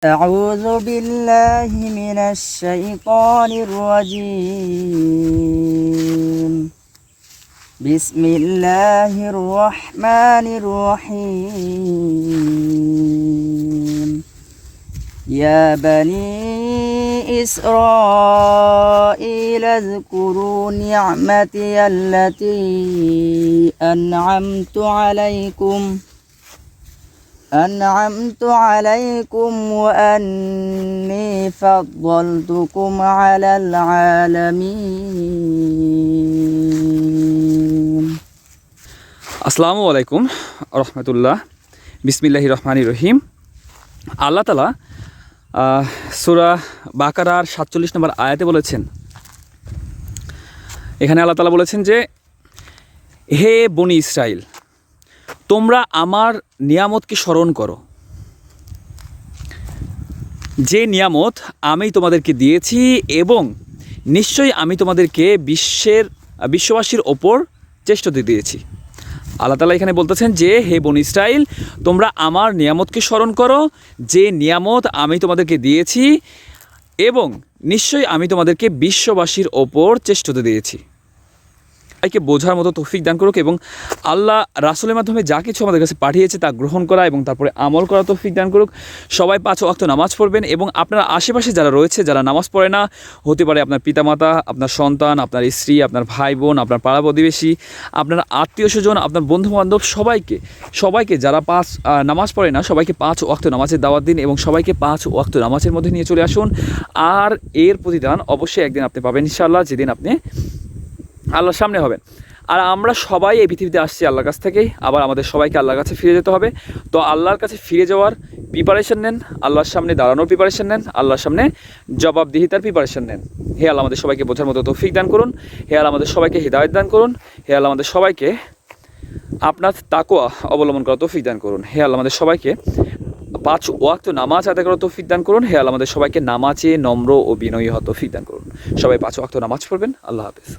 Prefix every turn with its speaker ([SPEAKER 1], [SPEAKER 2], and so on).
[SPEAKER 1] أعوذ بالله من الشيطان الرجيم بسم الله الرحمن الرحيم يا بني إسرائيل اذكروا نعمتي التي أنعمت عليكم وأني فضلتكم على العالمين
[SPEAKER 2] আসসালামু আলাইকুম রহমতুল্লাহ। বিসমিল্লাহির রহমানির রহিম। আল্লাহ তাআলা সূরা বাকারার ৪৭ নম্বর আয়াতে বলেছেন, এখানে আল্লাহ তাআলা বলেছেন যে, হে বনি ইসরাইল, তোমরা আমার নিয়ামতকে স্মরণ করো, যে নিয়ামত আমি তোমাদেরকে দিয়েছি, এবং নিশ্চয়ই আমি তোমাদেরকে বিশ্ববাসীর ওপর শ্রেষ্ঠত্ব দিয়েছি। আল্লাহ তাআলা এখানে বলতেছেন যে, হে বনি ইসরাইল, তোমরা আমার নিয়ামতকে স্মরণ করো, যে নিয়ামত আমি তোমাদেরকে দিয়েছি, এবং নিশ্চয়ই আমি তোমাদেরকে বিশ্ববাসীর ওপর শ্রেষ্ঠত্ব দিয়েছি। একে বোঝার মতো তৌফিক দান করুক, এবং আল্লাহ রাসূলের মাধ্যমে যা কিছু আমাদের কাছে পাঠিয়েছে তা গ্রহণ করা এবং তারপরে আমল করা তৌফিক দান করুক। সবাই 5 ওয়াক্ত নামাজ পড়বেন, এবং আপনার আশেপাশে যারা রয়েছে, যারা নামাজ পড়ে না, হতে পারে আপনার পিতামাতা, আপনার সন্তান, আপনার স্ত্রী, আপনার ভাই বোন, আপনার পাড়া প্রতিবেশী, আপনার আত্মীয় স্বজন, আপনার বন্ধুবান্ধব, সবাইকে যারা নামাজ পড়ে না, সবাইকে 5 ওয়াক্ত নামাজের দাওয়াত দিন, এবং সবাইকে 5 ওয়াক্ত নামাজের মধ্যে নিয়ে চলে আসুন। আর এর প্রতিদান অবশ্যই একদিন আপনি পাবেন ইনশাআল্লাহ, যেদিন আপনি আল্লাহর সামনে হবেন। আর আমরা সবাই এই পৃথিবীতে আসছি আল্লাহর কাছ থেকেই, আবার আমাদের সবাইকে আল্লাহর কাছে ফিরে যেতে হবে। তো আল্লাহর কাছে ফিরে যাওয়ার প্রিপারেশন নেন, আল্লাহর সামনে দাঁড়ানোর প্রিপারেশন নেন, আল্লাহর সামনে জবাবদিহিতার প্রিপারেশন নেন। হে আল্লাহ আমাদের সবাইকে বোঝার মতো তৌফিক দান করুন। হে আল্লাহ আমাদের সবাইকে হিদায়াত দান করুন। হে আল্লাহ আমাদের সবাইকে আপনার তাকওয়া অবলম্বন করার তৌফিক দান করুন। হে আল্লাহ আমাদের সবাইকে 5 ওয়াক্ত নামাজ আদায় করার তৌফিক দান করুন। হে আল্লাহ আমাদের সবাইকে নামাজে নম্র ও বিনয়ী হওয়ার তৌফিক দান করুন। সবাই 5 ওয়াক্ত নামাজ পড়বেন। আল্লাহ হাফেজ।